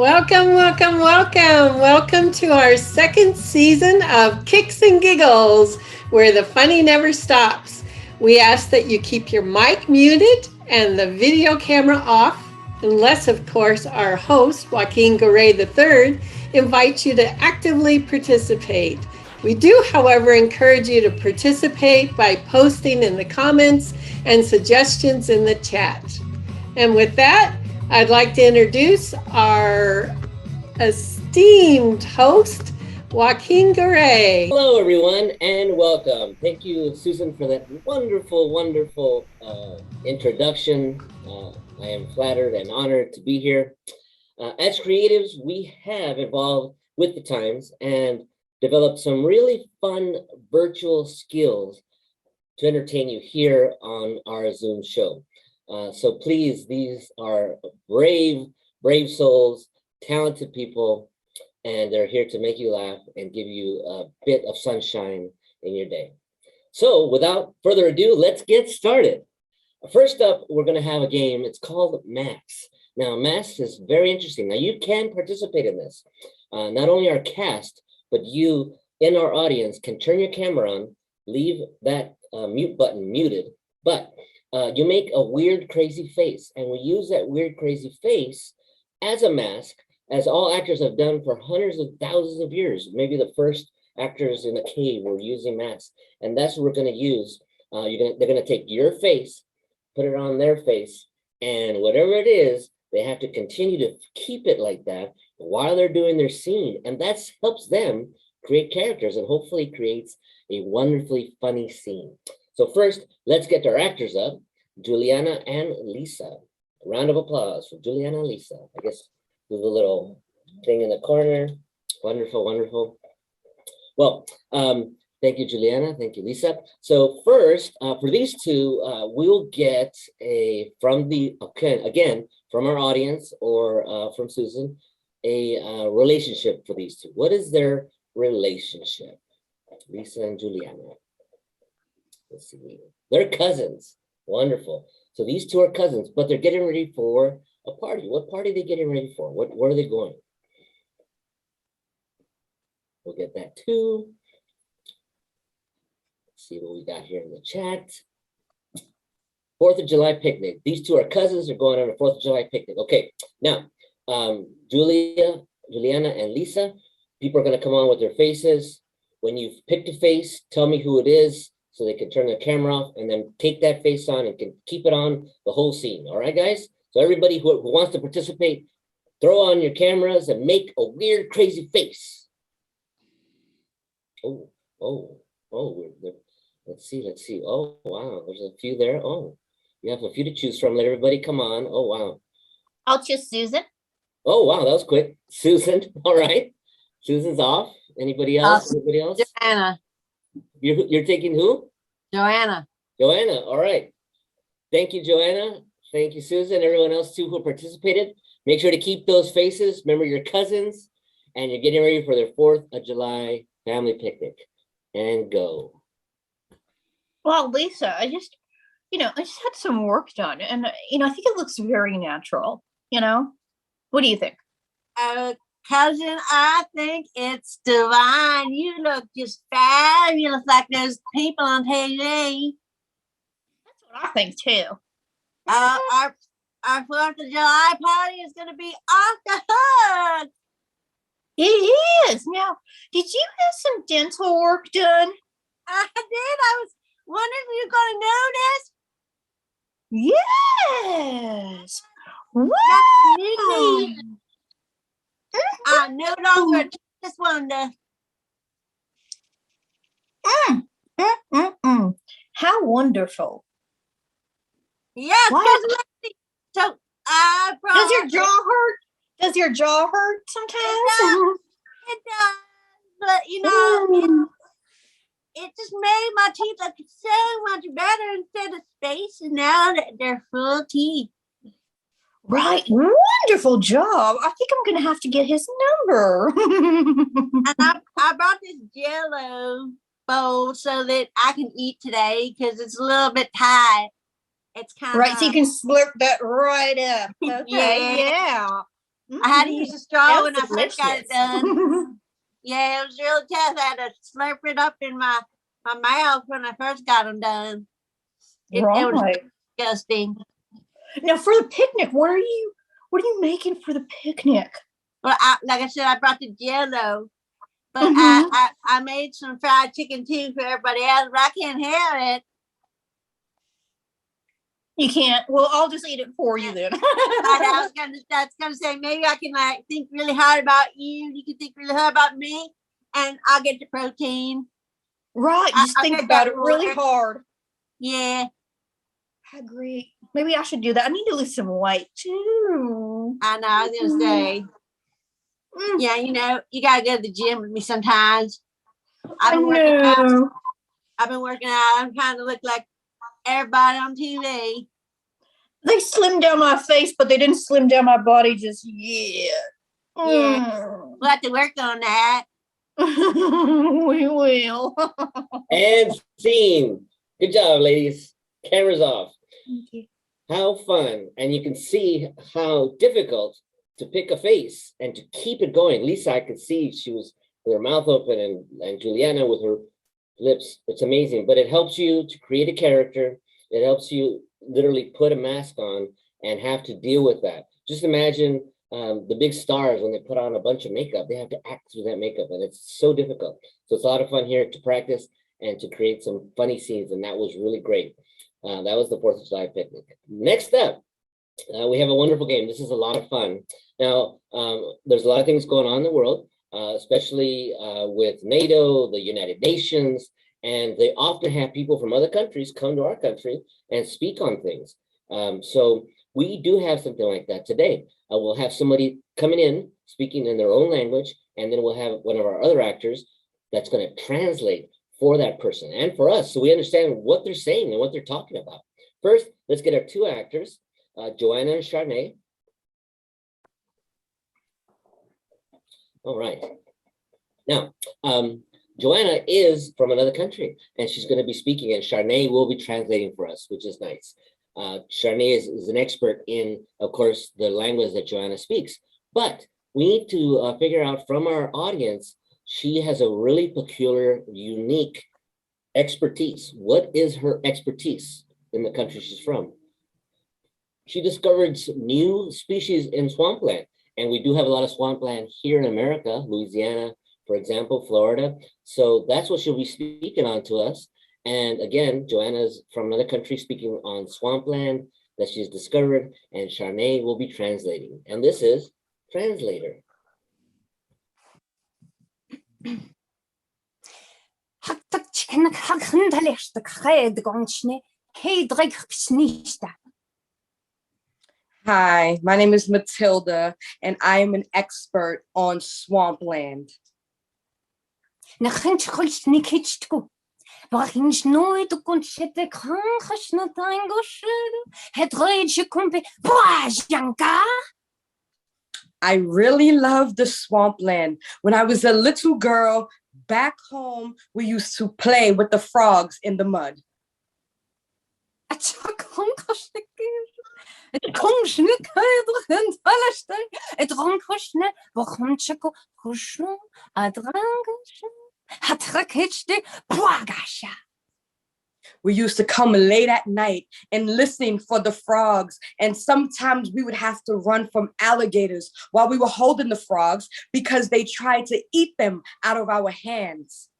Welcome, welcome, welcome. Welcome to our second season of Kicks and Giggles, where the funny never stops. We ask that you keep your mic muted and the video camera off, unless, of course, our host, Joaquin Garay III, invites you to actively participate. We do, however, encourage you to participate by posting in the comments and suggestions in the chat. And with that, I'd like to introduce our esteemed host, Joaquin Garay. Hello, everyone, and welcome. Thank you, Susan, for that wonderful introduction. I am flattered and honored to be here. As creatives, we have evolved with the times and developed some really fun virtual skills to entertain you here on our Zoom show. So please, these are brave souls, talented people, and they're here to make you laugh and give you a bit of sunshine in your day. So without further ado, let's get started. First up, we're going to have a game. It's called Masks. Now, Masks is very interesting. Now, you can participate in this. Not only our cast, but you in our audience can turn your camera on, leave that mute button muted, but you make a weird, crazy face, and we use that weird, crazy face as a mask, as all actors have done for hundreds of thousands of years. Maybe the first actors in a cave were using masks, and that's what we're going to use. They're going to take your face, put it on their face, and whatever it is, they have to continue to keep it like that while they're doing their scene, and that helps them create characters and hopefully creates a wonderfully funny scene. So first, let's get our actors up, Juliana and Lisa. A round of applause for Juliana and Lisa. I guess do the little thing in the corner. Wonderful. Well, thank you, Juliana. Thank you, Lisa. So first, for these two, we'll get from our audience or from Susan, a relationship for these two. What is their relationship? Lisa and Juliana. Let's see. They're cousins. Wonderful. So these two are cousins, but they're getting ready for a party. What party are they getting ready for? Where are they going? We'll get that too. Let's see what we got here in the chat. 4th of July picnic. These two are cousins. They're going on a 4th of July picnic. Okay. Now, Juliana, and Lisa, people are going to come on with their faces. When you've picked a face, tell me who it is, so they can turn their camera off and then take that face on and can keep it on the whole scene. All right, guys? So everybody who wants to participate, throw on your cameras and make a weird, crazy face. Let's see. Oh, wow, there's a few there. Oh, you have a few to choose from. Let everybody come on. Oh, wow. I'll choose Susan. Oh, wow, that was quick. Susan, all right. Susan's off. Anybody else? Anybody else? Joanna. You're taking who? Joanna. Joanna, all right. Thank you, Joanna. Thank you, Susan. Everyone else, too, who participated. Make sure to keep those faces. Remember your cousins, and you're getting ready for their 4th of July family picnic. And go. Well, Lisa, I just had some work done, and, I think it looks very natural, What do you think? Cousin, I think it's divine. You look just fabulous like those people on TV. That's what I think too. Our 4th of July party is going to be off the hook. It is. Now, did you have some dental work done? I did. I was wondering if you're going to notice. Yes. Wow. No longer just wonder. How wonderful. Yes. Wow. So does your jaw hurt? Does your jaw hurt sometimes? It does. But it just made my teeth look so much better instead of space, and now they're full teeth. Right. Wonderful job. I think I'm going to have to get his number. And I brought this Jell-O bowl so that I can eat today because it's a little bit tight. It's kind of right. So you can slurp that right up. Okay. Yeah. I had to use a straw when I That's first got it delicious. done. Yeah, it was really tough. I had to slurp it up in my mouth when I first got them done. It was Right. disgusting. Now for the picnic, what are you making for the picnic? Well, like I said, I brought the Jello, but Mhm. I made some fried chicken too for everybody else, but I can't have it. You can't. Well, I'll just eat it for you then. I was gonna say maybe I can like think really hard about you. You can think really hard about me, and I'll get the protein. Right. Just I'll think get about that it really more. hard. Yeah, I agree. Maybe I should do that. I need to lose some weight too. I know. I was gonna say, yeah, you know, you gotta go to the gym with me sometimes. I've been working out. I'm trying to look like everybody on TV. They slimmed down my face, but they didn't slim down my body just yet. Yeah, we'll have to work on that. We will. And scene. Good job, ladies. Cameras off. Thank you. How fun. And you can see how difficult to pick a face and to keep it going. Lisa, I could see she was with her mouth open and Juliana with her lips. It's amazing, but it helps you to create a character. It helps you literally put a mask on and have to deal with that. Just imagine the big stars when they put on a bunch of makeup, they have to act through that makeup, and it's so difficult. So it's a lot of fun here to practice and to create some funny scenes, and that was really great. That was the 4th of July picnic. Next up, we have a wonderful game. This is a lot of fun. Now, there's a lot of things going on in the world, especially with NATO, the United Nations, and they often have people from other countries come to our country and speak on things. So we do have something like that today. We'll have somebody coming in, speaking in their own language, and then we'll have one of our other actors that's going to translate for that person and for us, so we understand what they're saying and what they're talking about. First, let's get our 2 actors, Joanna and Charnae. All right. Now, Joanna is from another country, and she's going to be speaking, and Charnae will be translating for us, which is nice. Charnae is an expert in, of course, the language that Joanna speaks, but we need to figure out from our audience, she has a really peculiar, unique expertise. What is her expertise in the country she's from? She discovered new species in swampland, and we do have a lot of swampland here in America, Louisiana, for example, Florida. So that's what she'll be speaking on to us. And again, Joanna's from another country speaking on swampland that she's discovered, and Charnae will be translating. And this is Translator. Hi, my name is Matilda, and I am an expert on swampland. I really love the swampland. When I was a little girl, back home, we used to play with the frogs in the mud. We used to come late at night and listen for the frogs, and sometimes we would have to run from alligators while we were holding the frogs because they tried to eat them out of our hands.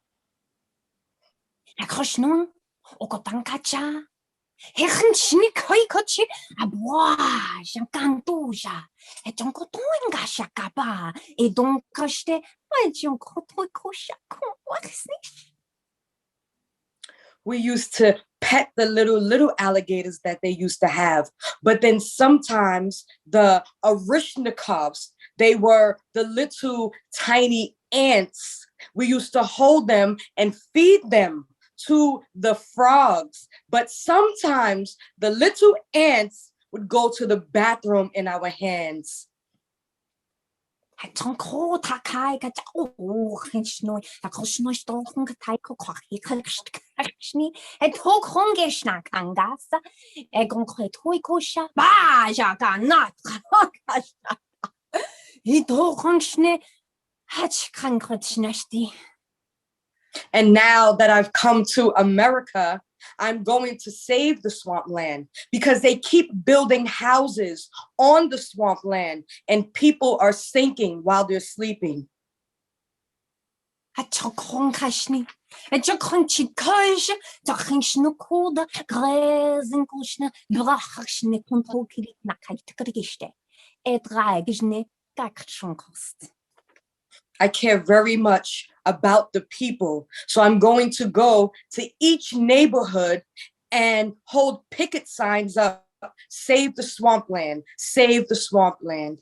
We used to pet the little alligators that they used to have. But then sometimes the Orishnikovs, they were the little tiny ants. We used to hold them and feed them to the frogs. But sometimes the little ants would go to the bathroom in our hands. And now that I've come to America, I'm going to save the swampland because they keep building houses on the swampland and people are sinking while they're sleeping. I care very much about the people. So I'm going to go to each neighborhood and hold picket signs up. Save the swampland, save the swampland.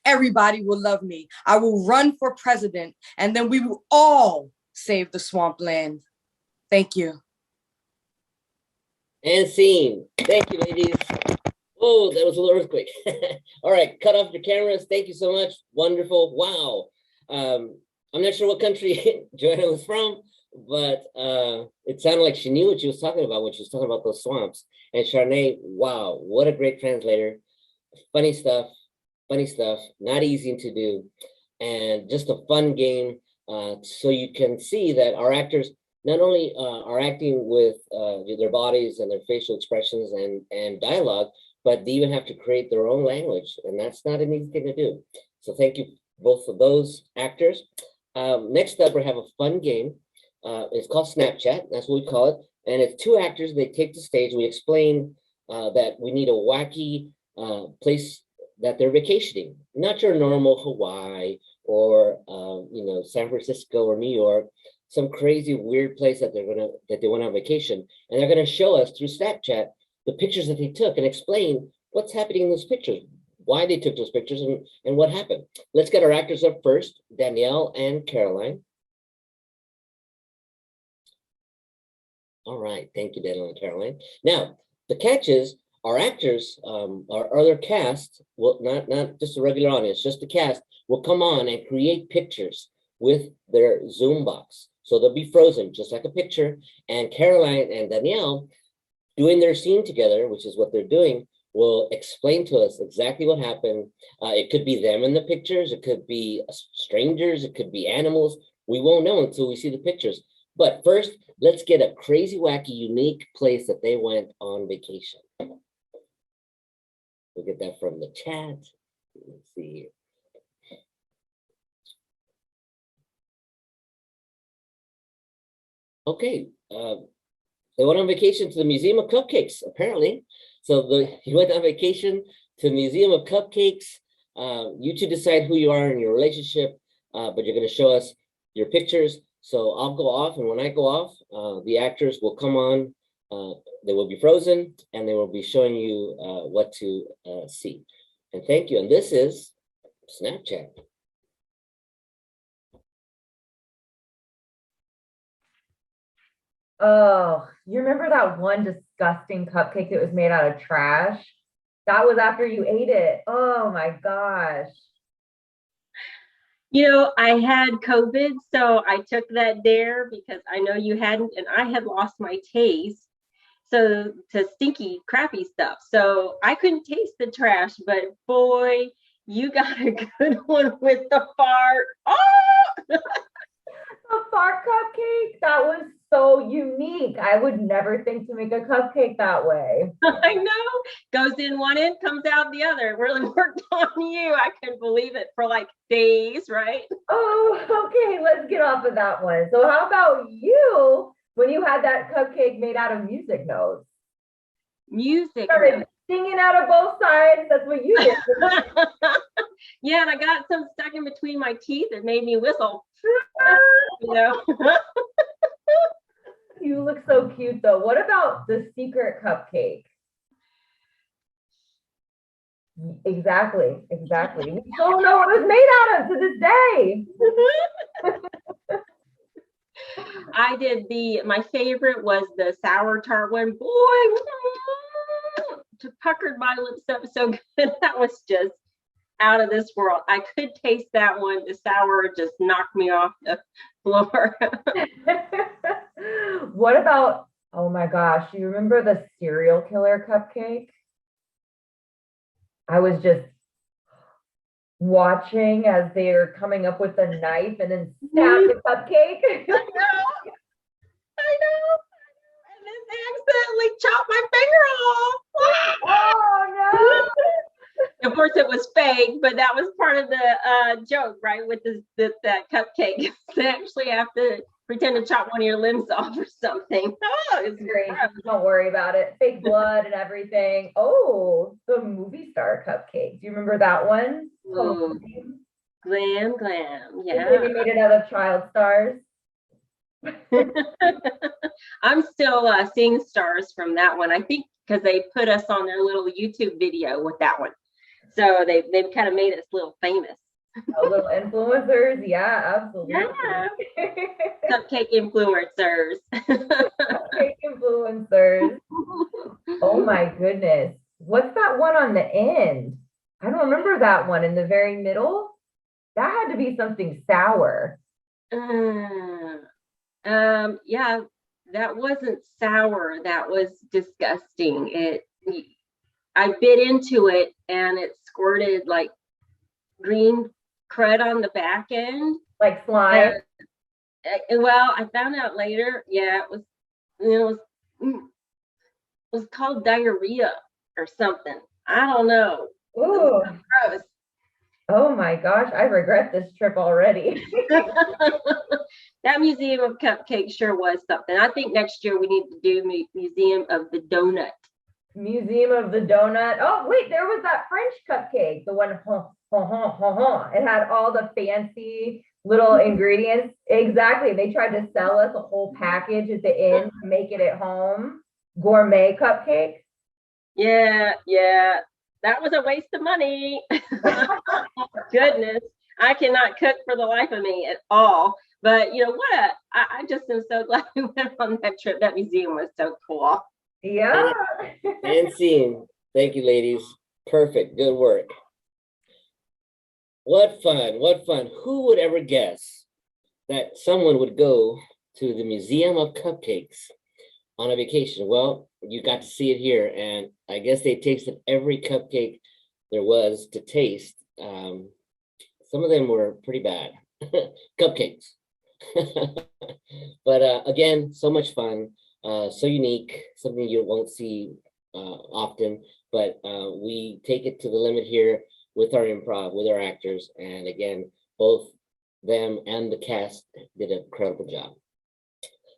Everybody will love me. I will run for president and then we will all save the swampland. Thank you. And scene. Thank you, ladies. Oh, that was a little earthquake. All right, cut off your cameras. Thank you so much. Wonderful. Wow. I'm not sure what country Joanna was from, but it sounded like she knew what she was talking about when she was talking about those swamps. And Charnae, wow, what a great translator. Funny stuff, not easy to do. And just a fun game. So you can see that our actors not only are acting with their bodies and their facial expressions and dialogue, but they even have to create their own language. And that's not an easy thing to do. So thank you both of those actors. Next up, we have a fun game. It's called Snapchat. That's what we call it. And it's two actors. They take the stage. We explain that we need a wacky place that they're vacationing, not your normal Hawaii or San Francisco or New York, some crazy weird place that they want on vacation, and they're gonna show us through Snapchat the pictures that they took and explain what's happening in those pictures, why they took those pictures, and what happened. Let's get our actors up first, Danielle and Caroline. All right, thank you, Danielle and Caroline. Now, the catch is our actors, our other cast, will not just a regular audience, just the cast, will come on and create pictures with their Zoom box. So they'll be frozen, just like a picture. And Caroline and Danielle, doing their scene together, which is what they're doing, will explain to us exactly what happened. It could be them in the pictures, it could be strangers, it could be animals. We won't know until we see the pictures. But first, let's get a crazy, wacky, unique place that they went on vacation. We'll get that from the chat. Let's see here. Okay, they went on vacation to the Museum of Cupcakes, apparently. So you went on vacation to the Museum of Cupcakes. You two decide who you are in your relationship, but you're going to show us your pictures. So I'll go off, and when I go off, the actors will come on. They will be frozen, and they will be showing you what to see. And thank you. And this is Snapchat. Oh, you remember that one disgusting cupcake that was made out of trash? That was after you ate it. Oh my gosh. I had COVID, so I took that dare because I know you hadn't, and I had lost my taste. So to stinky, crappy stuff. So I couldn't taste the trash, but boy, you got a good one with the fart. Oh! A fart cupcake? That was so unique. I would never think to make a cupcake that way. I know. Goes in one end, comes out the other. It really worked on you. I couldn't believe it for like days, right? Oh, okay. Let's get off of that one. So how about you when you had that cupcake made out of music notes? Music notes. Singing out of both sides. That's what you did. Yeah, and I got some stuck in between my teeth. It made me whistle. You look so cute, though. What about the secret cupcake? Exactly. We don't know what it was made out of to this day. I did my favorite was the sour tart one. Boy, puckered my lips up so good. That was just out of this world. I could taste that one. The sour just knocked me off the floor. What about, oh my gosh, you remember the serial killer cupcake? I was just watching as they're coming up with a knife and then stab the cupcake. I know. And then they accidentally chopped my finger off. Oh Of course, it was fake, but that was part of the joke, right? With that cupcake, they actually have to pretend to chop one of your limbs off or something. Oh, it's great. Don't worry about it. Fake blood and everything. Oh, the movie star cupcake. Do you remember that one? Oh, glam. Yeah. They made it out of child stars. I'm still seeing stars from that one. I think because they put us on their little YouTube video with that one. So they've kind of made us a little famous. Little influencers, yeah, absolutely. Yeah. Cupcake influencers. Cupcake influencers. Oh my goodness. What's that one on the end? I don't remember that one in the very middle. That had to be something sour. Yeah, that wasn't sour. That was disgusting. I bit into it and it squirted like green crud on the back end. Like slime? Well, I found out later, yeah, it was called diarrhea or something. I don't know. Ooh. Gross. Oh my gosh, I regret this trip already. That Museum of Cupcakes sure was something. I think next year we need to do Museum of the Donut. Museum of the Donut. Oh, wait, there was that French cupcake, the one, it had all the fancy little ingredients. Exactly. They tried to sell us a whole package at the end to make it at home. Gourmet cupcake. Yeah. That was a waste of money. Goodness. I cannot cook for the life of me at all. But you know what? I just am so glad we went on that trip. That museum was so cool. Yeah. And scene. Thank you, ladies. Perfect. Good work. What fun. What fun. Who would ever guess that someone would go to the Museum of Cupcakes on a vacation? Well, you got to see it here. And I guess they tasted every cupcake there was to taste. Some of them were pretty bad. Cupcakes. But again, so much fun. So unique, something you won't see often, but we take it to the limit here with our improv, with our actors, and again, both them and the cast did an incredible job.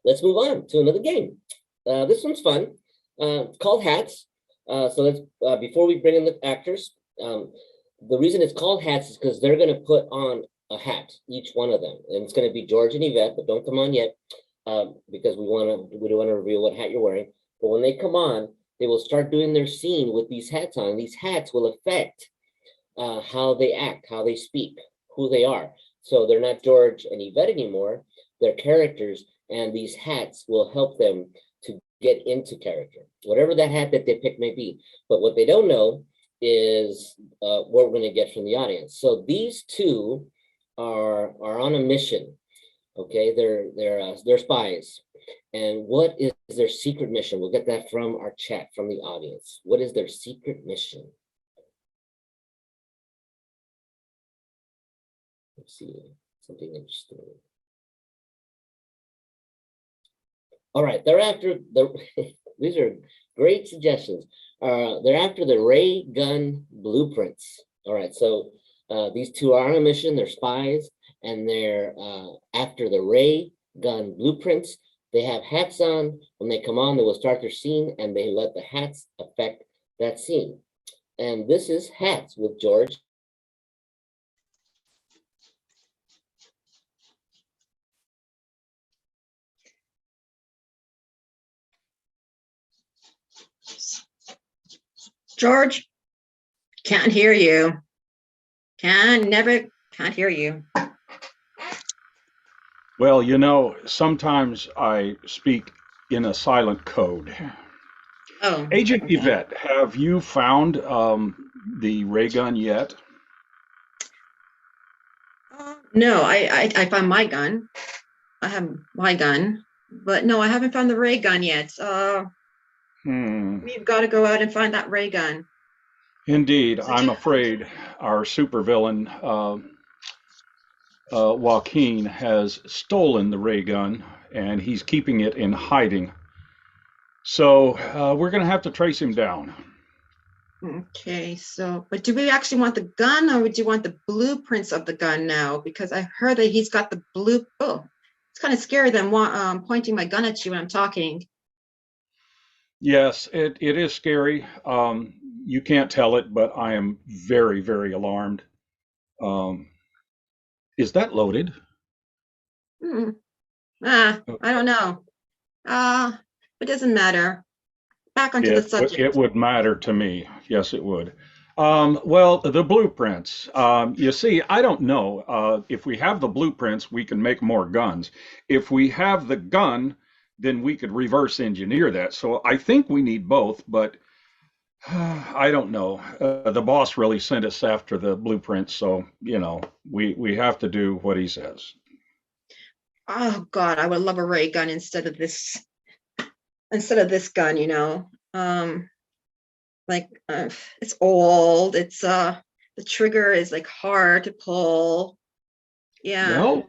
Let's move on to another game. This one's fun. It's called Hats. So let's before we bring in the actors, the reason it's called Hats is because they're going to put on a hat, each one of them, and it's going to be George and Yvette, but don't come on yet. Because we don't want to reveal what hat you're wearing. But when they come on, they will start doing their scene with these hats on. These hats will affect how they act, how they speak, who they are. So they're not George and Yvette anymore. They're characters, and these hats will help them to get into character, whatever that hat that they pick may be. But what they don't know is what we're going to get from the audience. So these two are on a mission. Okay, they're spies. And what is their secret mission? We'll get that from our chat, from the audience. What is their secret mission? Let's see, something interesting. All right, they're after these are great suggestions. They're after the ray gun blueprints. All right, so these two are on a mission. They're spies. And they're after the ray gun blueprints. They have hats on. When they come on, they will start their scene, and they let the hats affect that scene. And this is Hats with George. George, can't hear you. Can't hear you. Well, you know, sometimes I speak in a silent code. Oh. Agent okay. Yvette, have you found the ray gun yet? No, I found my gun. I have my gun, but no, I haven't found the ray gun yet. We've got to go out and find that ray gun. Indeed, I'm afraid our supervillain Joaquin has stolen the ray gun and he's keeping it in hiding. So we're going to have to trace him down. Okay, so, but do we actually want the gun or would you want the blueprints of the gun now? Because I heard that he's got the oh, it's kind of scary than pointing my gun at you when I'm talking. Yes, it is scary. You can't tell it, but I am very, very alarmed. Is that loaded? I don't know. It doesn't matter. Back onto the subject. It would matter to me. Yes, it would. Well, the blueprints. You see, I don't know. If we have the blueprints, we can make more guns. If we have the gun, then we could reverse engineer that. So I think we need both, but I don't know. The boss really sent us after the blueprints, so you know we have to do what he says. Oh God, I would love a ray gun instead of this gun, you know. It's old. It's the trigger is like hard to pull. Yeah. Well,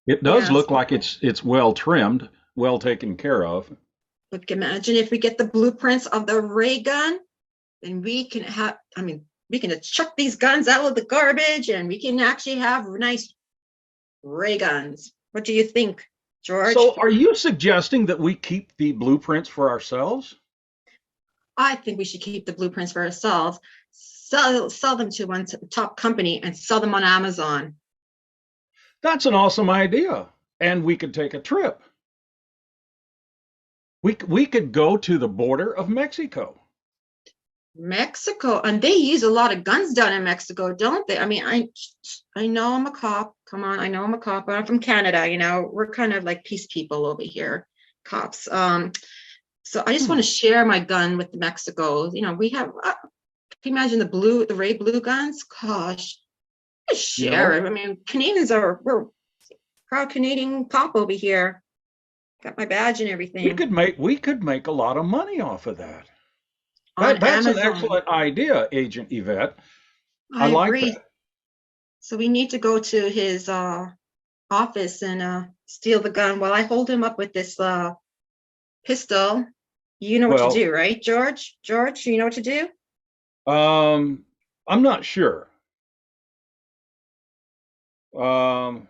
it does look like it's well trimmed, well taken care of. But imagine if we get the blueprints of the ray gun, then we can just chuck these guns out of the garbage and we can actually have nice ray guns. What do you think, George? So are you suggesting that we keep the blueprints for ourselves? I think we should keep the blueprints for ourselves, sell them to one top company and sell them on Amazon. That's an awesome idea. And we could take a trip. We could go to the border of Mexico. Mexico, and they use a lot of guns down in Mexico, don't they? I mean, I know I'm a cop. Come on, I know I'm a cop, but I'm from Canada. You know, we're kind of like peace people over here, cops. So I just want to share my gun with Mexico. You know, we have. Can you imagine the ray blue guns? Gosh, share it. I mean, we're proud Canadian cop over here. Got my badge and everything. We could make a lot of money off of that. That's Amazon. an excellent idea, Agent Yvette. I like agree. that. So we need to go to his office and steal the gun while I hold him up with this pistol. You know what to do, right, George? George, you know what to do? I'm not sure. I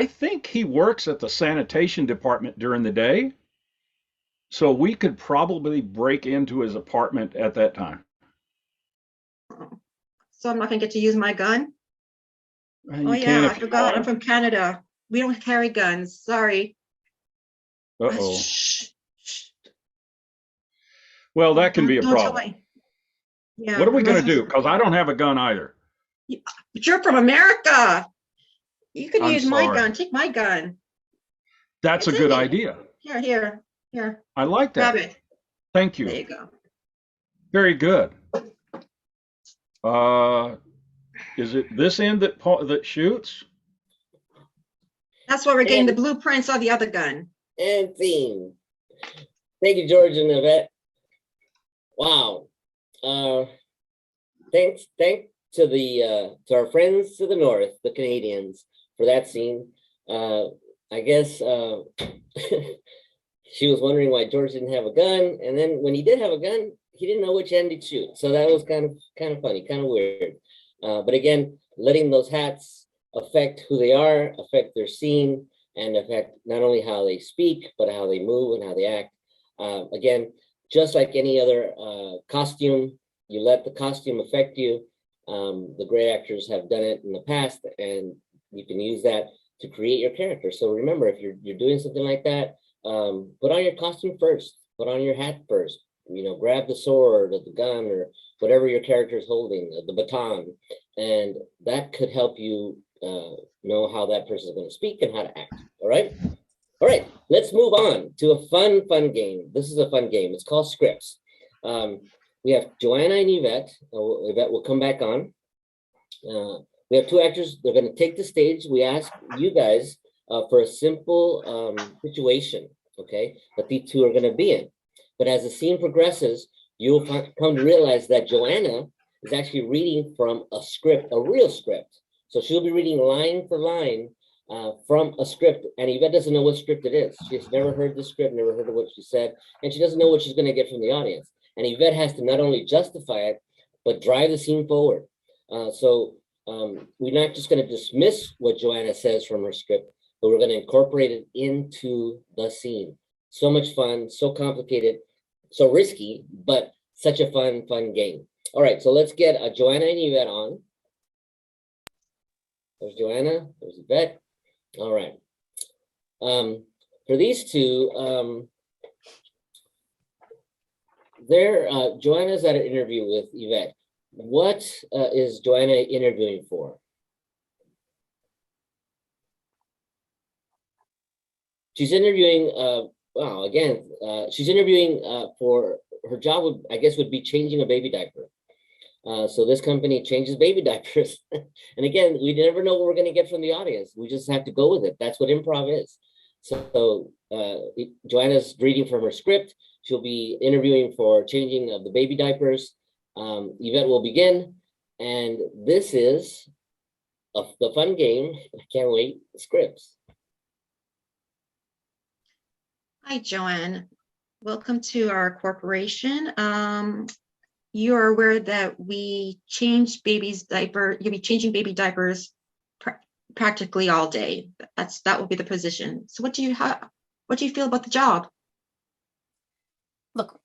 think he works at the sanitation department during the day. So we could probably break into his apartment at that time. So I'm not going to get to use my gun? Oh yeah, I forgot. I'm from Canada. We don't carry guns. Sorry. Uh-oh. Well, that can be a problem. Yeah. What are we going to do? Because I don't have a gun either. But you're from America. You can use my gun. Take my gun. That's a good idea. Here. I like that. Grab it. Thank you. There you go. Very good. Is it this end that shoots? That's why we're getting the blueprints of the other gun. And theme. Thank you, George and Yvette. Wow. Thanks to our friends to the north, the Canadians, for that scene. I guess she was wondering why George didn't have a gun, and then when he did have a gun, he didn't know which end to shoot. So that was kind of funny, kind of weird. But again, letting those hats affect who they are, affect their scene, and affect not only how they speak, but how they move and how they act. Again, just like any other costume, you let the costume affect you. The great actors have done it in the past, and you can use that to create your character. So remember, if you're doing something like that, put on your costume first, put on your hat first, you know, grab the sword or the gun or whatever your character is holding, the baton, and that could help you know how that person is going to speak and how to act. All right, let's move on to a fun game. This is a fun game. It's called Scripts. We have Joanna and Yvette. Yvette will come back on. We have two actors. They're going to take the stage. We ask you guys for a simple situation, okay, that these two are going to be in. But as the scene progresses, you'll come to realize that Joanna is actually reading from a script, a real script. So she'll be reading line for line from a script, and Yvette doesn't know what script it is. She's never heard the script, never heard of what she said, and she doesn't know what she's going to get from the audience. And Yvette has to not only justify it, but drive the scene forward. So we're not just going to dismiss what Joanna says from her script, but we're going to incorporate it into the scene. So much fun, so complicated, so risky, but such a fun game. All right, so let's get Joanna and Yvette on. There's Joanna, there's Yvette. All right. For these two, Joanna's at an interview with Yvette. What is Joanna interviewing for? She's interviewing, she's interviewing for her job, I guess, would be changing a baby diaper. So this company changes baby diapers. And again, we never know what we're going to get from the audience. We just have to go with it. That's what improv is. So Joanna's reading from her script. She'll be interviewing for changing of the baby diapers. Yvette will begin. And this is the fun game. I can't wait. Scripts. Hi, Joanne. Welcome to our corporation. You're aware that we change babies' diaper. You'll be changing baby diapers practically all day. That will be the position. So what do you feel about the job? Look,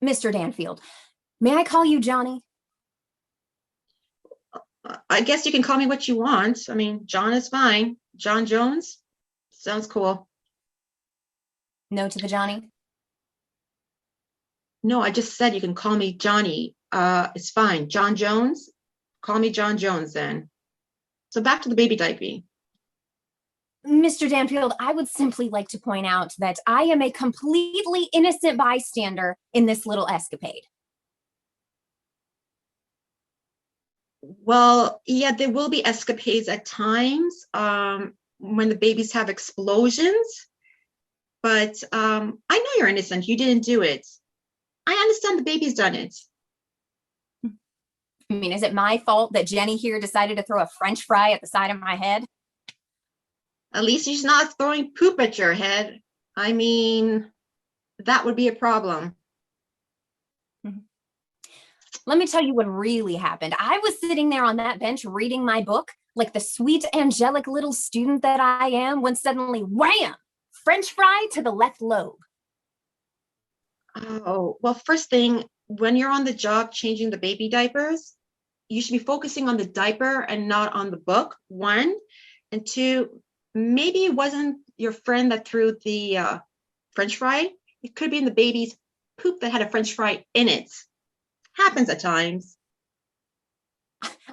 Mr. Danfield, may I call you Johnny? I guess you can call me what you want. I mean, John is fine. John Jones sounds cool. No to the Johnny? No, I just said you can call me Johnny. It's fine. John Jones, call me John Jones then. So back to the baby diaper. Mr. Danfield, I would simply like to point out that I am a completely innocent bystander in this little escapade. Well, yeah, there will be escapades at times when the babies have explosions. But I know you're innocent. You didn't do it. I understand the baby's done it. I mean, is it my fault that Jenny here decided to throw a French fry at the side of my head? At least she's not throwing poop at your head. I mean, that would be a problem. Let me tell you what really happened. I was sitting there on that bench reading my book like the sweet, angelic little student that I am, when suddenly, wham! French fry to the left lobe. Oh, well, first thing, when you're on the job changing the baby diapers, you should be focusing on the diaper and not on the book, one. And two, maybe it wasn't your friend that threw the French fry. It could be in the baby's poop that had a French fry in it. Happens at times.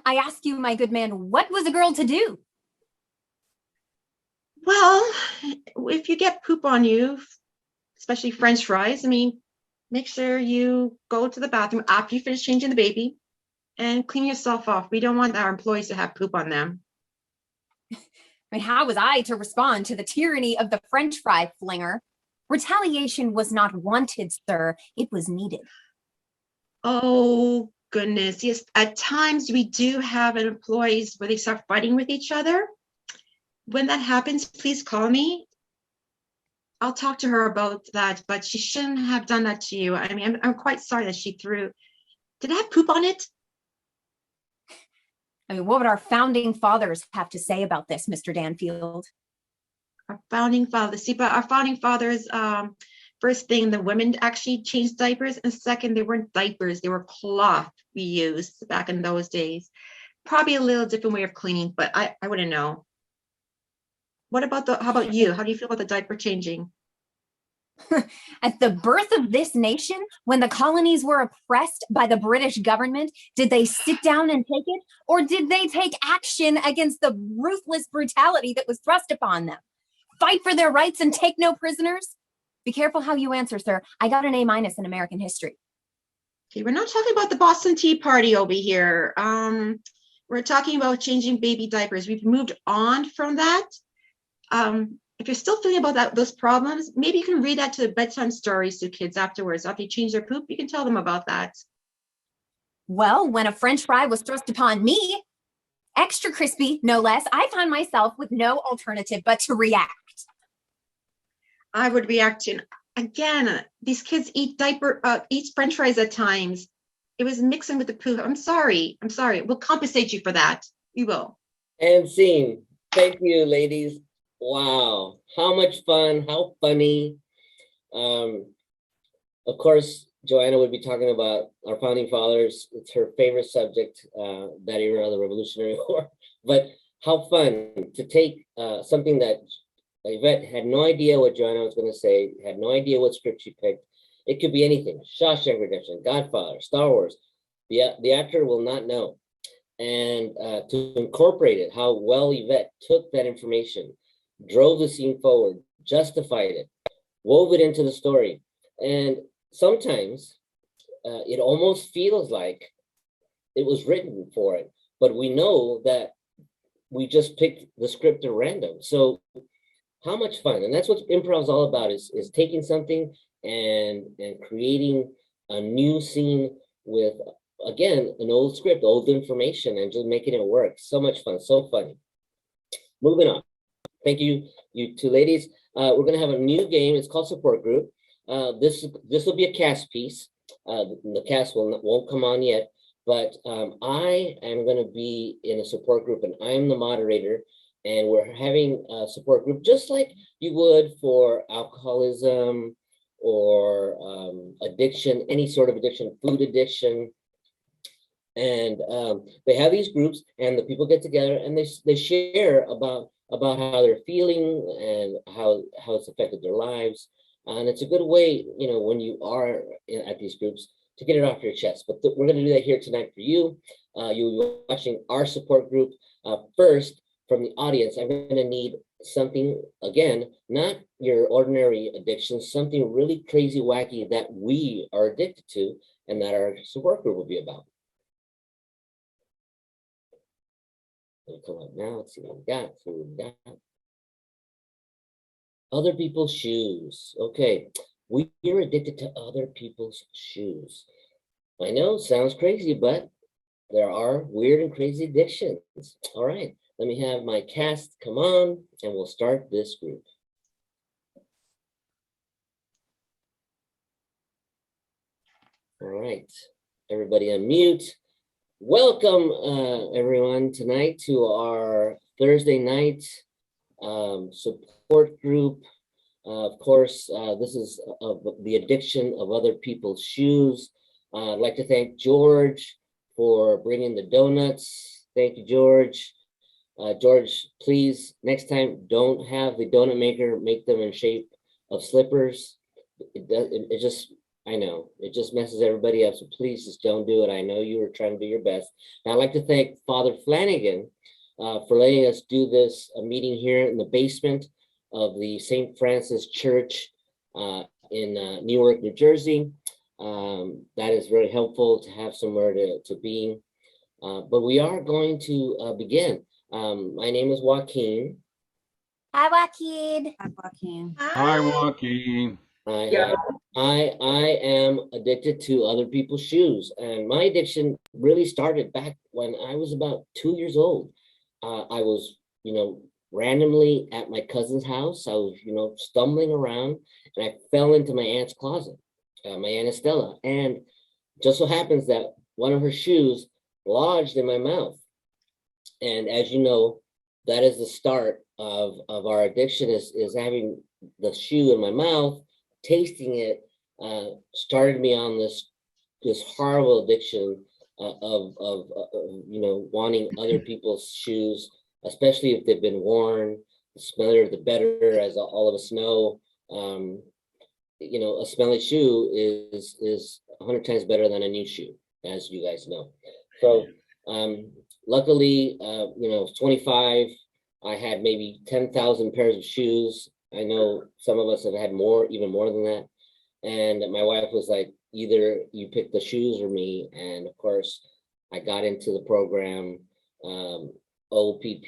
I ask you, my good man, what was a girl to do? Well, if you get poop on you, especially French fries, I mean, make sure you go to the bathroom after you finish changing the baby and clean yourself off. We don't want our employees to have poop on them. I mean, how was I to respond to the tyranny of the French fry flinger? Retaliation was not wanted, sir. It was needed. Oh, goodness. Yes, at times we do have employees where they start fighting with each other. When that happens, please call me. I'll talk to her about that, but she shouldn't have done that to you. I mean, I'm quite sorry that she threw. Did it have poop on it? I mean, what would our founding fathers have to say about this, Mr. Danfield? Our founding fathers. See, but our founding fathers, first thing, the women actually changed diapers, and second, they weren't diapers, they were cloth we used back in those days. Probably a little different way of cleaning, but I wouldn't know. How about you? How do you feel about the diaper changing? At the birth of this nation, when the colonies were oppressed by the British government, did they sit down and take it? Or did they take action against the ruthless brutality that was thrust upon them? Fight for their rights and take no prisoners? Be careful how you answer, sir. I got an A- in American history. Okay, we're not talking about the Boston Tea Party over here. we're talking about changing baby diapers. We've moved on from that. If you're still feeling about those problems, maybe you can read that to bedtime stories to kids afterwards. After you change their poop, you can tell them about that. Well, when a French fry was thrust upon me, extra crispy, no less, I found myself with no alternative but to react. I would react to, again, these kids eat French fries at times. It was mixing with the poop. I'm sorry. We'll compensate you for that. We will. And scene. Thank you, ladies. Wow. How much fun. How funny. Of course, Joanna would be talking about our founding fathers. It's her favorite subject, that era, the Revolutionary War. But how fun to take something that Yvette had no idea what Joanna was going to say, had no idea what script she picked. It could be anything. Shawshank Redemption, Godfather, Star Wars. The actor will not know. And to incorporate it, how well Yvette took that information, drove the scene forward, justified it, wove it into the story. And sometimes it almost feels like it was written for it, but we know that we just picked the script at random. So how much fun. And that's what improv is all about, is taking something and creating a new scene with, again, an old script, old information, and just making it work. So much fun, so funny. Moving on. Thank you, you two ladies. We're gonna have a new game. It's called Support Group. This will be a cast piece. The cast won't come on yet, but I am gonna be in a support group, and I'm the moderator. And we're having a support group just like you would for alcoholism or addiction, any sort of addiction, food addiction. And they have these groups, and the people get together and they share about how they're feeling and how it's affected their lives. And it's a good way, you know, when you are at these groups, to get it off your chest. But we're going to do that here tonight for you. You'll be watching our support group. First, from the audience, I'm going to need something, again, not your ordinary addiction, something really crazy, wacky that we are addicted to and that our support group will be about. It'll come up now. Let's see what we got. Other people's shoes. Okay, we're addicted to other people's shoes. I know, sounds crazy, but there are weird and crazy addictions. All right, let me have my cast come on, and we'll start this group. All right, everybody unmute. Welcome, everyone, tonight to our Thursday night support group. Of course, this is the addiction of other people's shoes. I'd like to thank George for bringing the donuts. Thank you, George. George, please, next time, don't have the donut maker make them in shape of slippers. It just, I know, it just messes everybody up, so please just don't do it. I know you were trying to do your best. And I'd like to thank Father Flanagan for letting us do this meeting here in the basement of the St. Francis Church in Newark, New Jersey. That is very helpful to have somewhere to be. But we are going to begin. My name is Joaquin. Hi, Joaquin. Hi, Joaquin. Hi, Joaquin. I am addicted to other people's shoes, and my addiction really started back when I was about 2 years old. I was, randomly at my cousin's house. I was, stumbling around, and I fell into my aunt's closet, my Aunt Estella, and just so happens that one of her shoes lodged in my mouth. And as you know, that is the start of our addiction, is having the shoe in my mouth. Tasting it started me on this horrible addiction of wanting other people's shoes, especially if they've been worn. The smellier the better, as all of us know. A smelly shoe is 100 times better than a new shoe, as you guys know. So luckily, 25, I had maybe 10,000 pairs of shoes. I know some of us have had even more than that. And my wife was like, either you pick the shoes or me. And of course, I got into the program. OPP,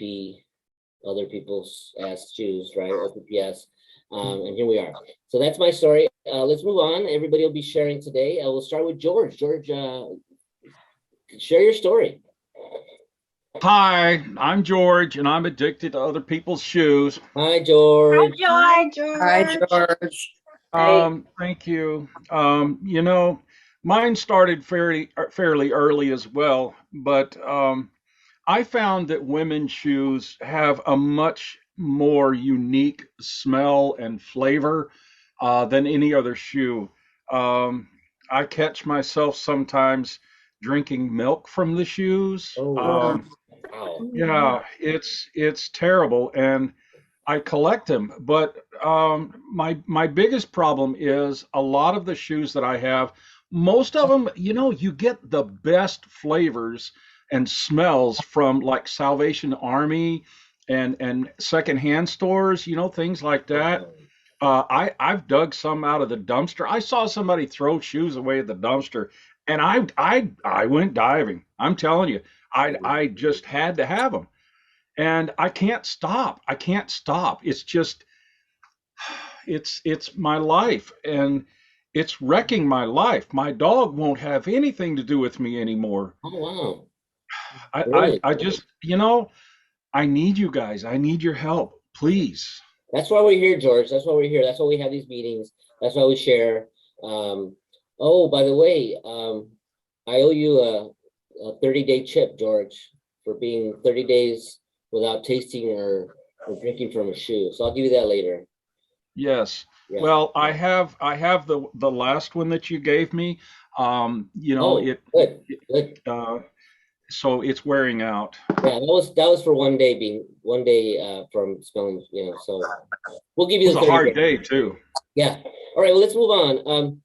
other people's ass shoes, right? OPPS. And here we are. So that's my story. Let's move on. Everybody will be sharing today. We'll start with George. George, share your story. Hi, I'm George, and I'm addicted to other people's shoes. Hi, George. Hi, George. Hi, George. Thank you. Mine started fairly early as well, but I found that women's shoes have a much more unique smell and flavor than any other shoe. I catch myself sometimes drinking milk from the shoes. Wow. Yeah, it's terrible, and I collect them. But my biggest problem is a lot of the shoes that I have. Most of them, you get the best flavors and smells from like Salvation Army and secondhand stores, things like that. I've dug some out of the dumpster. I saw somebody throw shoes away at the dumpster, and I went diving. I'm telling you, I just had to have them, and I can't stop. I can't stop. It's just it's my life, and it's wrecking my life. My dog won't have anything to do with me anymore. Oh wow. I just, I need you guys. I need your help, please. That's why we're here, George. That's why we're here. That's why we have these meetings. That's why we share. Oh, by the way, I owe you a 30-day chip, George, for being 30 days without tasting or drinking from a shoe. So I'll give you that later. Yes. Yeah. Well, I have the last one that you gave me. Good. So it's wearing out. Yeah, that was for one day from smelling, so we'll give you It was a hard day too. Yeah. All right, well, let's move on.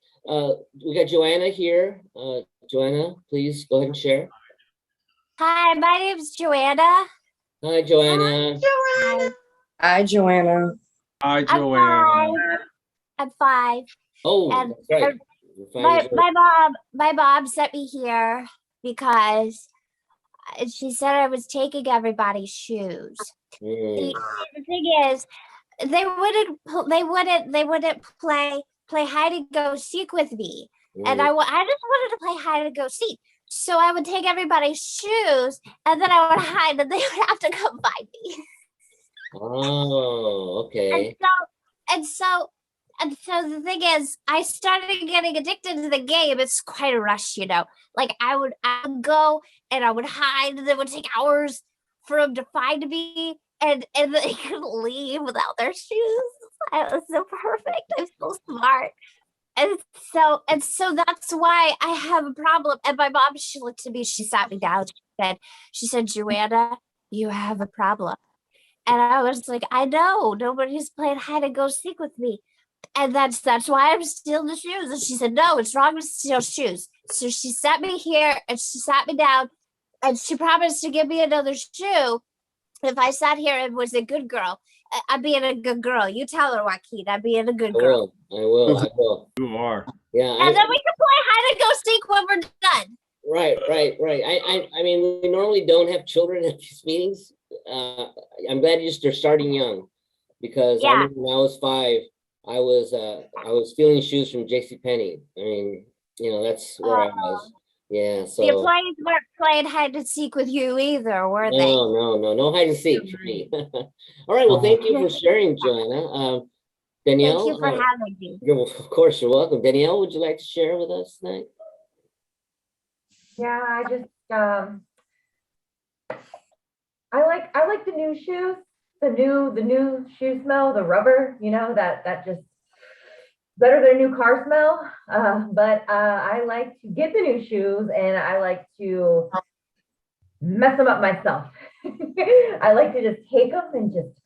We got Joanna here. Joanna, please go ahead and share. Hi, my name's Joanna. Hi, Joanna. Hi, Joanna. Hi, Joanna. I'm 5. Oh, And that's right. my mom sent me here because she said I was taking everybody's shoes. The thing is, they wouldn't play hide and go seek with me, and I just wanted to play hide and go seek. So I would take everybody's shoes, and then I would hide, and they would have to come find me. Oh, okay. And so the thing is, I started getting addicted to the game. It's quite a rush, Like I would go and I would hide, and it would take hours for them to find me, and they couldn't leave without their shoes. I was so perfect. I'm so smart. And so that's why I have a problem. And my mom, she looked at me, she sat me down, she said, Joanna, you have a problem. And I was like, I know, nobody's playing hide and go seek with me. And that's why I'm stealing the shoes. And she said, no, it's wrong to steal shoes. So she sat me here and she sat me down, and she promised to give me another shoe if I sat here and was a good girl. I'm being a good girl. You tell her, Joaquin, I'm being a good girl. I will. You are. Yeah. And then we can play hide and go seek when we're done. Right. I mean, we normally don't have children at these meetings. I'm glad they're starting young, because I remember when I was 5, I was stealing shoes from JCPenney. I mean, that's where I was. Yeah. So the employees weren't playing hide and seek with you either, were they? No hide and seek for me. All right. Well, thank you for sharing, Joanna. Danielle. Thank you for having me. Of course, you're welcome. Danielle, would you like to share with us tonight? Yeah, I just I like the new shoes, the new shoe smell, the rubber, that just better than a new car smell. But I like to get the new shoes, and I like to mess them up myself. I like to just take them and just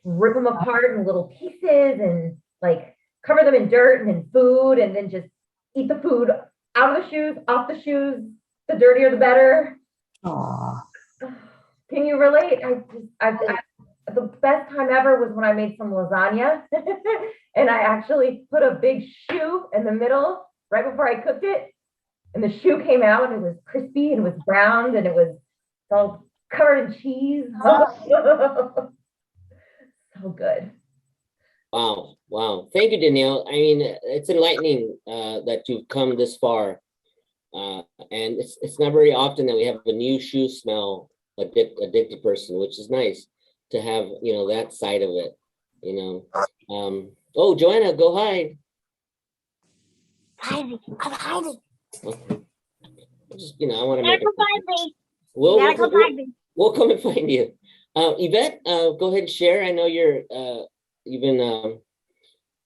rip them apart in little pieces, and like cover them in dirt and in food, and then just eat the food out of the shoes, off the shoes. The dirtier, the better. Aww. Can you relate? The best time ever was when I made some lasagna, and I actually put a big shoe in the middle right before I cooked it, and the shoe came out, and it was crispy, and it was browned, and it was all covered in cheese. So good. Wow. Wow. Thank you, Danielle. I mean, it's enlightening that you've come this far. And it's not very often that we have a new shoe smell addicted person, which is nice to have, you know, that side of it, you know. Oh, Joanna, go hide. Hiding. I'm hiding. Okay. Just, you know, I want to You make gotta come find me. We'll, You gotta come find me. we'll come and find you. Yvette, go ahead and share. I know you're you've been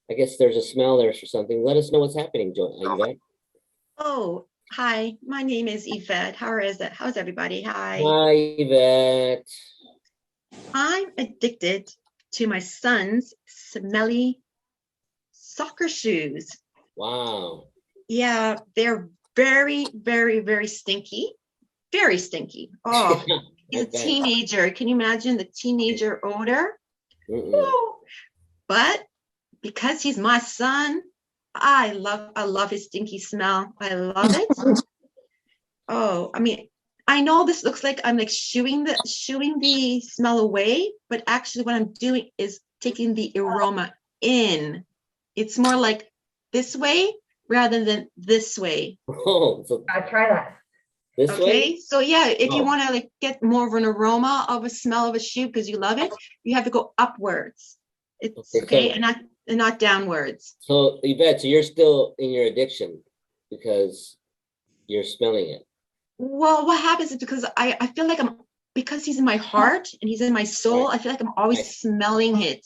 I guess there's a smell there for something. Let us know what's happening, Yvette. Oh, hi. My name is Yvette. How's everybody? Hi. Hi, Yvette. I'm addicted to my son's smelly soccer shoes. Wow. Yeah, they're very, very, very stinky. Very stinky. Oh, he's a teenager. Can you imagine the teenager odor? But because he's my son, I love his stinky smell. I love it. Oh, I mean, I know this looks like I'm like shooing the smell away, but actually what I'm doing is taking the aroma in. It's more like this way rather than this way. Oh, so I try that. This okay, way? so yeah, if you want to like get more of an aroma of a smell of a shoe because you love it, you have to go upwards. It's okay, and not downwards. So Yvette, so you're still in your addiction because you're smelling it. Well, what happens is because I feel like because he's in my heart and he's in my soul, I feel like I'm always smelling it.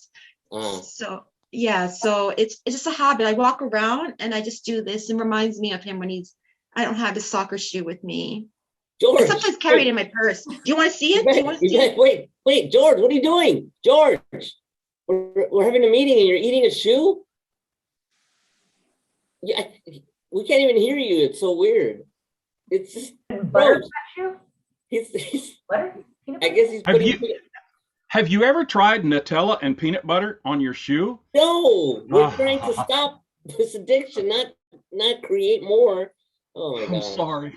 So yeah, so it's just a habit. I walk around and I just do this, and reminds me of him when I don't have his soccer shoe with me. George, I sometimes carry it in my purse. Do you want to see it? Yvette, Do you want to see it? Wait, George, what are you doing? George, we're having a meeting and you're eating a shoe? Yeah, we can't even hear you. It's so weird. It's just Butter gross. shoe? He's Butter? I guess he's putting Have you ever tried Nutella and peanut butter on your shoe? No, we're trying to stop this addiction, not create more. Oh my God. I'm sorry.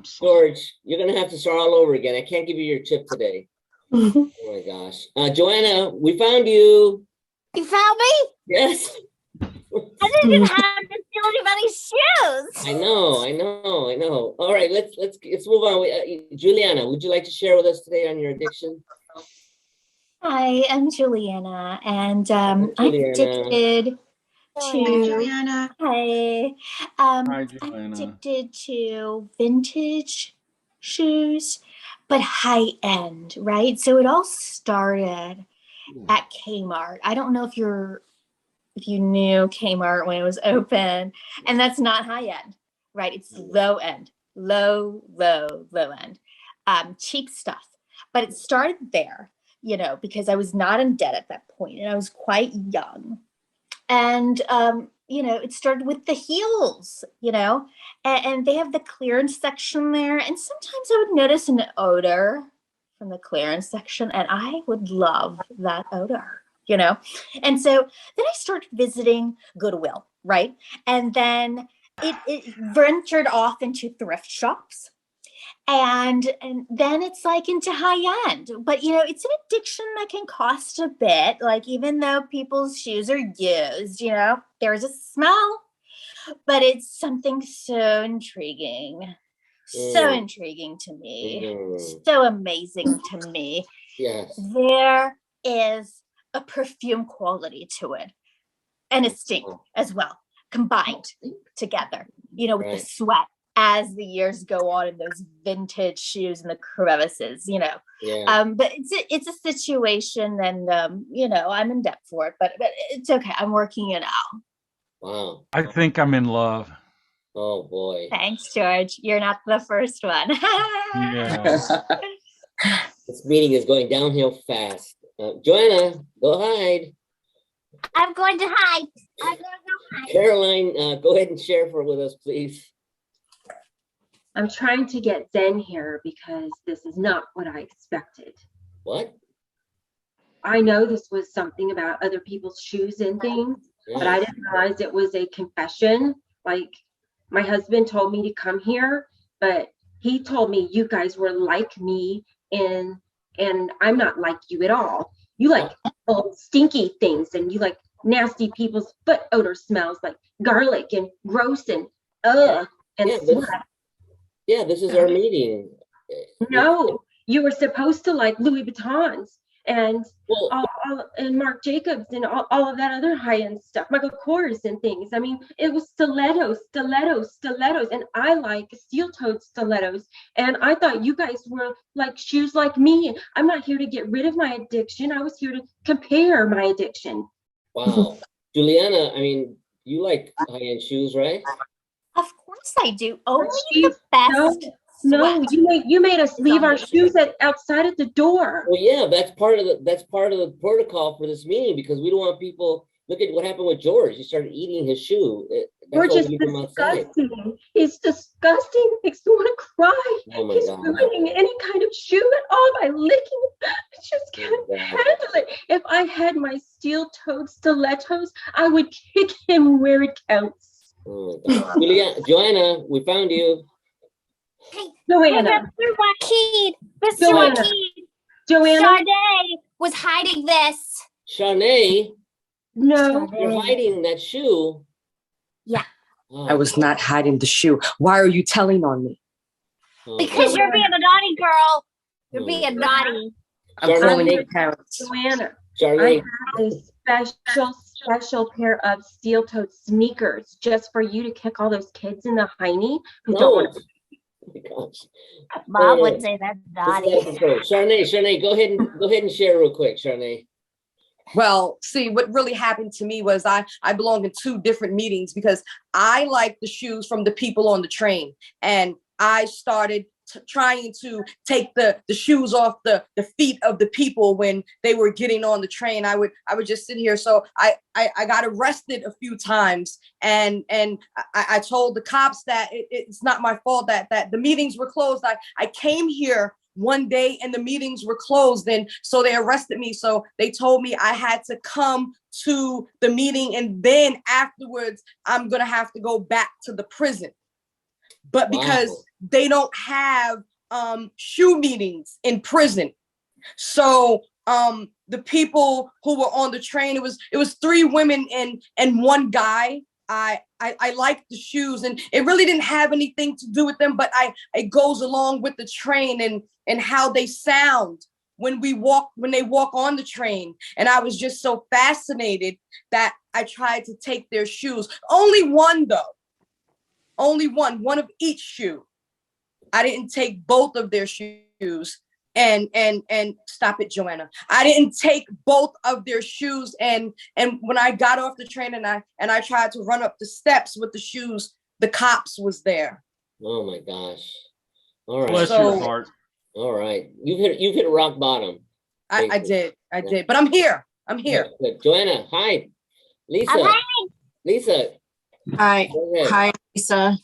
George, you're gonna have to start all over again. I can't give you your chip today. Oh my gosh. Joanna, we found you. You found me? Yes. I didn't even have to steal anybody's shoes. I know. All right, let's move on. Juliana, would you like to share with us today on your addiction? Hi, I'm Juliana, and I'm addicted to. Juliana. Hi, Hi, Juliana. I'm addicted to vintage shoes, but high end, right? So it all started at Kmart. I don't know if you knew Kmart when it was open, and that's not high end, right? It's low end, low end, cheap stuff. But it started there, you know, because I was not in debt at that point, and I was quite young. And, you know, it started with the heels, you know, and they have the clearance section there. And sometimes I would notice an odor from the clearance section, and I would love that odor, you know. And so then I started visiting Goodwill, right? And then it ventured off into thrift shops. And then it's like into high end, but you know, it's an addiction that can cost a bit. Like, even though people's shoes are used, you know, there's a smell, but it's something so intriguing, so intriguing to me, so amazing to me. Yes. There is a perfume quality to it, and a stink as well, combined together, you know, with the sweat as the years go on in those vintage shoes and the crevices, you know. But it's a situation, and you know, I'm in debt for it, but it's okay. I'm working it out. Wow. I think I'm in love. Oh boy. Thanks, George. You're not the first one. Yeah. This meeting is going downhill fast. Joanna, go hide. I'm going to hide. I'm going to go hide. Caroline, go ahead and share with us, please. I'm trying to get zen here because this is not what I expected. What? I know this was something about other people's shoes and things, but I didn't realize it was a confession. Like, my husband told me to come here, but he told me you guys were like me and I'm not like you at all. You like old stinky things, and you like nasty people's foot odor smells like garlic and gross and and sweat. Yeah, this is our meeting. No, you were supposed to like Louis Vuittons and and Marc Jacobs and all of that other high-end stuff, Michael Kors and things. I mean, it was stilettos, and I like steel-toed stilettos. And I thought you guys were like shoes like me. I'm not here to get rid of my addiction. I was here to compare my addiction. Wow. Juliana, I mean, you like high-end shoes, right? Of course I do. Only the best. No, you made us leave our shoes outside at the door. Well, yeah, that's part of the protocol for this meeting, because we don't want people. Look at what happened with George. He started eating his shoe. We're just disgusting. It's disgusting. Makes me want to cry. Oh my He's God. ruining any kind of shoe at all by licking. I just can't handle it. If I had my steel-toed stilettos, I would kick him where it counts. Oh my God. Joanna, we found you. Hey, Joanna. Mr. Joaquin. Mr. Joanna. Joaquin. Joanna. Charnae was hiding this. Charnae, No. you're hiding that shoe. Yeah. Oh, I was not hiding the shoe. Why are you telling on me? Because you're being a naughty girl. You're being naughty. I'm calling your parents. Joanna. Charnae. I have a special pair of steel-toed sneakers just for you to kick all those kids in the hiney who don't want to. Oh my gosh. Mom would say that's naughty. Charnae, go ahead and share real quick, Charnae. Well, see, what really happened to me was I belonged in two different meetings because I liked the shoes from the people on the train, and I started trying to take the shoes off the feet of the people when they were getting on the train. I would just sit here. So I got arrested a few times, and I told the cops that it's not my fault that the meetings were closed. I came here one day and the meetings were closed, and so they arrested me. So they told me I had to come to the meeting, and then afterwards I'm gonna have to go back to the prison. But because they don't have shoe meetings in prison, so the people who were on the train, it was three women and one guy. I liked the shoes, and it really didn't have anything to do with them, but it goes along with the train and how they sound when they walk on the train. And I was just so fascinated that I tried to take their shoes. Only one though. Only one of each shoe. I didn't take both of their shoes and stop it, Joanna. I didn't take both of their shoes, and when I got off the train and I tried to run up the steps with the shoes, the cops was there. Oh my gosh. All right. Bless your heart. All right. You've hit rock bottom. I did. But I'm here. Good. Joanna, hi. Lisa. Hi. Lisa. Hi, Lisa.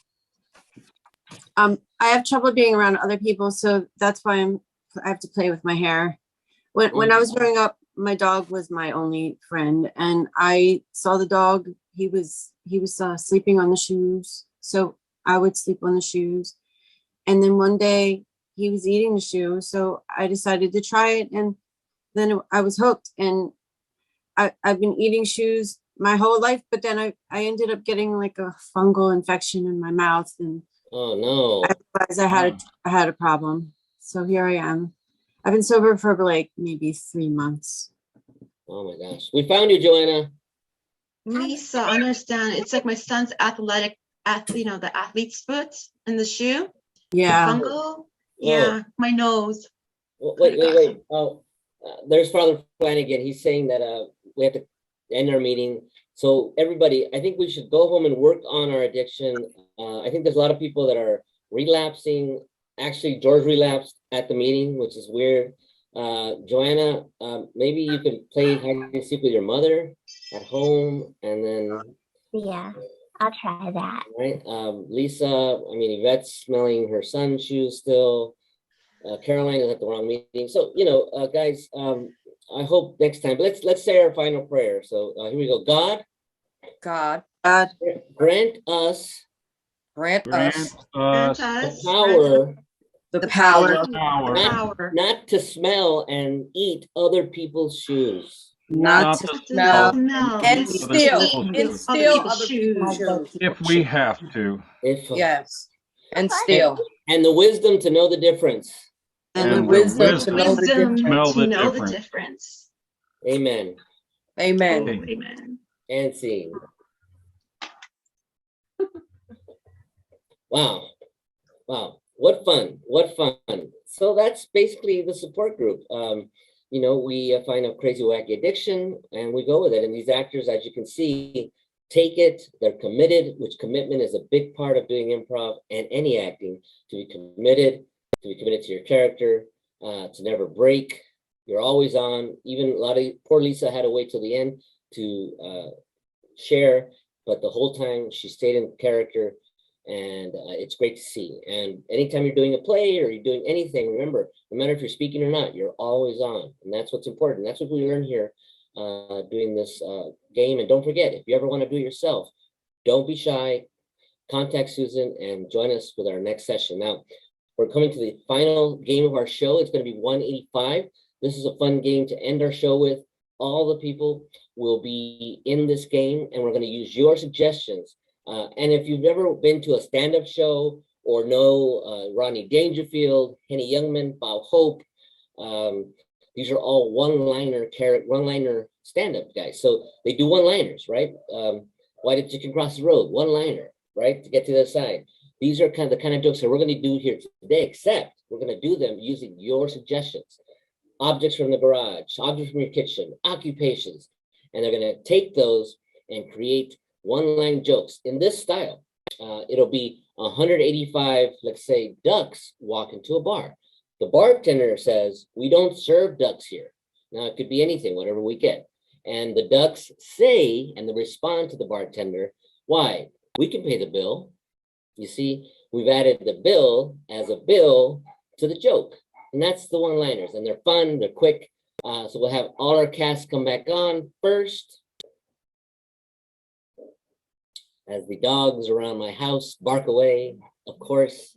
I have trouble being around other people, so that's why I have to play with my hair. When I was growing up, my dog was my only friend, and I saw the dog. He was sleeping on the shoes, so I would sleep on the shoes. And then one day he was eating the shoe, so I decided to try it, and then I was hooked. And I've been eating shoes my whole life, but then I ended up getting like a fungal infection in my mouth, and oh no, I realized I had a problem. So here I am. I've been sober for like maybe 3 months. Oh my gosh, we found you, Joanna. Lisa, understand? It's like my son's the athlete's foot in the shoe. Yeah. The fungal. Yeah, my nose. Wait. Oh, there's Father Flanagan. He's saying that we have to end our meeting. So everybody, I think we should go home and work on our addiction. I think there's a lot of people that are relapsing. Actually, George relapsed at the meeting, which is weird. Joanna, maybe you could play hide and seek with your mother at home, and then Yeah, I'll try that. right. Lisa, Yvette's smelling her son's shoes still. Caroline is at the wrong meeting. So guys, I hope next time. Let's say our final prayer. So here we go. God, grant us the the power The power. Not to smell and eat other people's shoes. Not to smell and steal. Other Other people's shoes. If we have to. Yes. And steal. And the wisdom to know the difference. And the wisdom to know the difference. Amen. Amen. Amen. And scene. Wow. Wow. What fun. What fun. So that's basically the support group. You know, we find a crazy, wacky addiction and we go with it. And these actors, as you can see, take it. They're committed, which commitment is a big part of doing improv and any acting, to be committed to your character, to never break. You're always on. Even a lot of poor Lisa had to wait till the end to share, but the whole time she stayed in character, and it's great to see. And anytime you're doing a play or you're doing anything, remember, no matter if you're speaking or not, you're always on, and that's what's important. That's what we learn here doing this game. And don't forget, if you ever want to do it yourself, don't be shy. Contact Susan and join us with our next session. Now, we're coming to the final game of our show. It's going to be 185. This is a fun game to end our show with. All the people will be in this game, and we're going to use your suggestions. And if you've never been to a stand-up show or know Rodney Dangerfield, Henny Youngman, Bob Hope, these are all one-liner stand-up guys. So they do one-liners, right? Why did chicken cross the road? One-liner, right? To get to the other side. These are the kind of jokes that we're going to do here today, except we're going to do them using your suggestions. Objects from the garage, objects from your kitchen, occupations. And they're going to take those and create one-line jokes in this style. It'll be 185, let's say, ducks walk into a bar. The bartender says, "We don't serve ducks here." Now, it could be anything, whatever we get. And the ducks say, and they respond to the bartender, "Why? We can pay the bill." You see, we've added the bill as a bill to the joke. And that's the one-liners. And they're fun, they're quick. So we'll have all our cast come back on first. As the dogs around my house bark away, of course.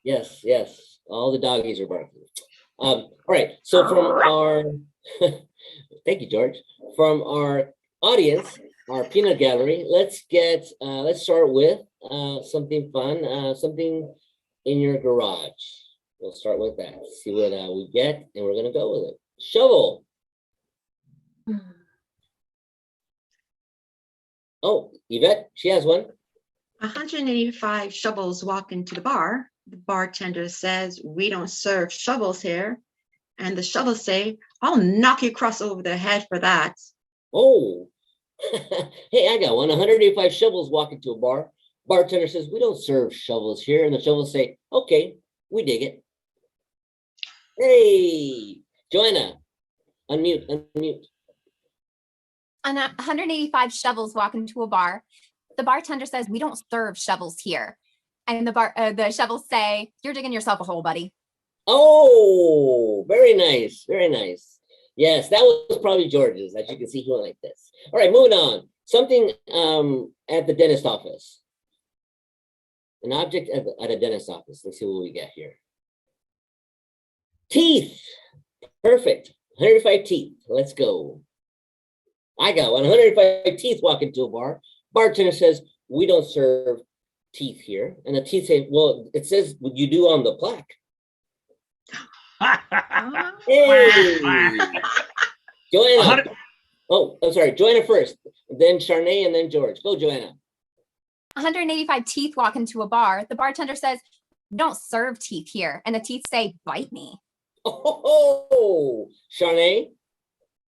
Yes, yes, all the doggies are barking. All right, so from our, thank you, George. From our audience, our peanut gallery, let's start with something fun, something in your garage. We'll start with that, see what we get, and we're gonna go with it. Shovel. Oh, Yvette, she has one. 185 shovels walk into the bar. The bartender says, "We don't serve shovels here." And the shovels say, "I'll knock you across over the head for that." Oh, hey, I got one. 185 shovels walk into a bar. Bartender says, "We don't serve shovels here." And the shovels say, "Okay, we dig it." Hey, Joanna, unmute. And 185 shovels walk into a bar. The bartender says, "We don't serve shovels here." And the shovels say, "You're digging yourself a hole, buddy." Oh, very nice, very nice. Yes, that was probably George's. As you can see, he went like this. All right, moving on. Something at the dentist office. An object at a dentist office. Let's see what we got here. Teeth. Perfect. 105 teeth. Let's go. I got 105 teeth walk into a bar. Bartender says, "We don't serve teeth here." And the teeth say, "Well, it says you do on the plaque." Hey. Joanna. Oh, I'm sorry. Joanna first, then Charnae, and then George. Go, Joanna. 185 teeth walk into a bar. The bartender says, "We don't serve teeth here." And the teeth say, "Bite me." Oh, Charnae.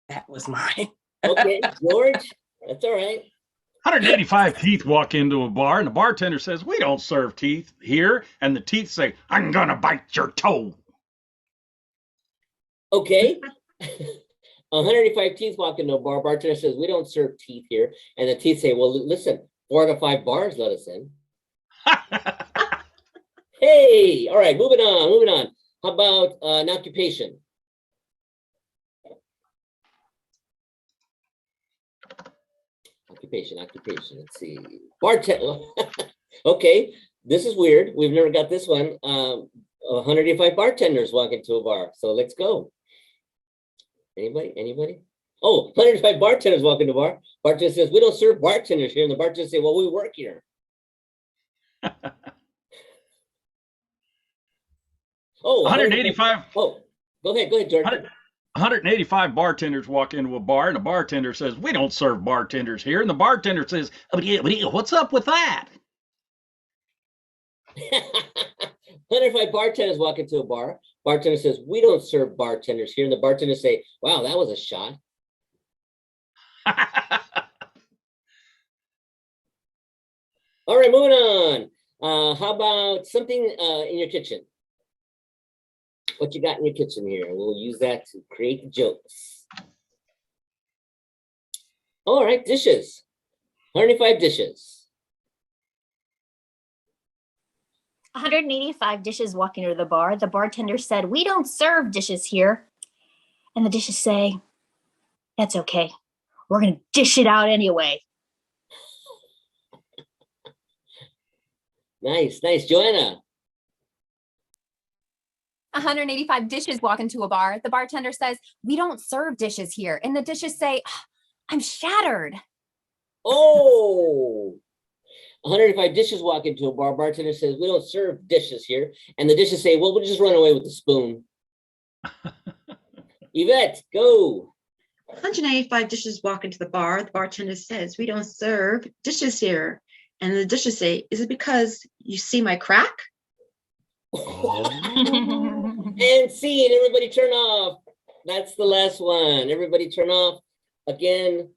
That was mine. Okay, George. That's all right. 185 teeth walk into a bar, and the bartender says, "We don't serve teeth here." And the teeth say, "I'm gonna bite your toe." Okay. 185 teeth walk into a bar. Bartender says, "We don't serve teeth here." And the teeth say, "Well, listen, 4 out of 5 bars let us in." Hey, all right, moving on. How about an occupation? Occupation. Let's see. Bartender. Okay. this is weird. We've never got this one. 185 bartenders walk into a bar. So let's go. Anybody? Oh, 105 bartenders walk into a bar. Bartender says, we don't serve bartenders here. And the bartender say, well, we work here. Oh, 185. Oh, go ahead, Jordan. 185 bartenders walk into a bar, and the bartender says, we don't serve bartenders here. And the bartender says, what's up with that? 105 bartenders walk into a bar. Bartender says, we don't serve bartenders here. And the bartender say, wow, that was a shot. All right, moving on. How about something in your kitchen? What you got in your kitchen here? We'll use that to create the jokes. All right, dishes. 105 dishes. 185 dishes walk into the bar. The bartender said, we don't serve dishes here. And the dishes say, that's okay. We're going to dish it out anyway. Nice. Joanna. 185 dishes walk into a bar. The bartender says, we don't serve dishes here. And the dishes say, I'm shattered. Oh, 105 dishes walk into a bar. Bartender says, we don't serve dishes here. And the dishes say, well, we'll just run away with the spoon. Yvette, go. 185 dishes walk into the bar. The bartender says, we don't serve dishes here. And the dishes say, is it because you see my crack? And scene, everybody turn off. That's the last one. Everybody turn off. Again,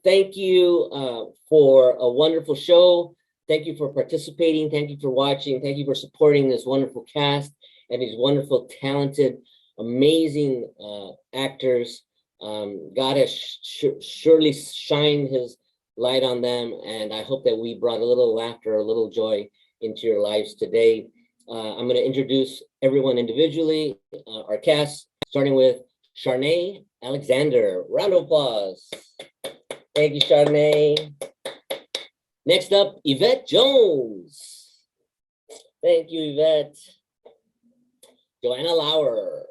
thank you for a wonderful show. Thank you for participating. Thank you for watching. Thank you for supporting this wonderful cast and these wonderful, talented, amazing actors. God has surely shined his light on them, and I hope that we brought a little laughter, a little joy into your lives today. I'm going to introduce everyone individually, our cast, starting with Charnae Alexander. Round of applause. Thank you, Charnae. Next up, Yvette Jones. Thank you, Yvette. Joanna Lower.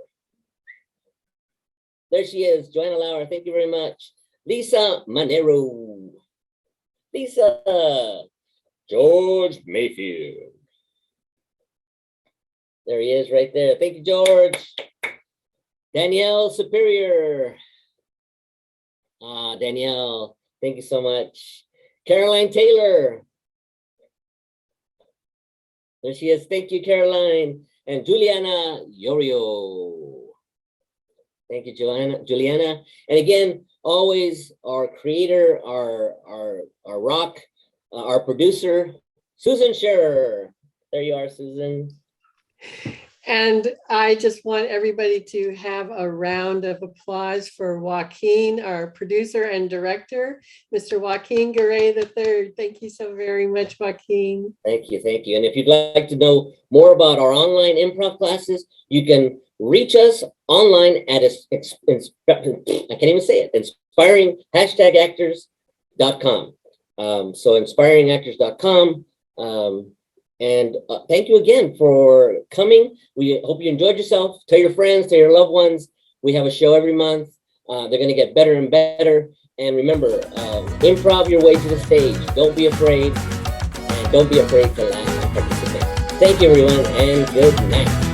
There she is, Joanna Lower. Thank you very much. Lisa Manero. Lisa. George Mayfield. There he is right there. Thank you, George. Danielle Superior. Danielle, thank you so much. Caroline Taylor. There she is. Thank you, Caroline. And Juliana Yorio. Thank you, Juliana. And again, always our creator, our rock, our producer, Susan Shearer. There you are, Susan. And I just want everybody to have a round of applause for Joaquin, our producer and director, Mr. Joaquin Garay III. Thank you so very much, Joaquin. Thank you. And if you'd like to know more about our online improv classes, you can reach us online at inspiring-actors.com. So inspiringactors.com. And thank you again for coming. We hope you enjoyed yourself. Tell your friends, tell your loved ones. We have a show every month. They're going to get better and better. And remember, improv your way to the stage. Don't be afraid. And don't be afraid to laugh and participate. Thank you, everyone, and good night.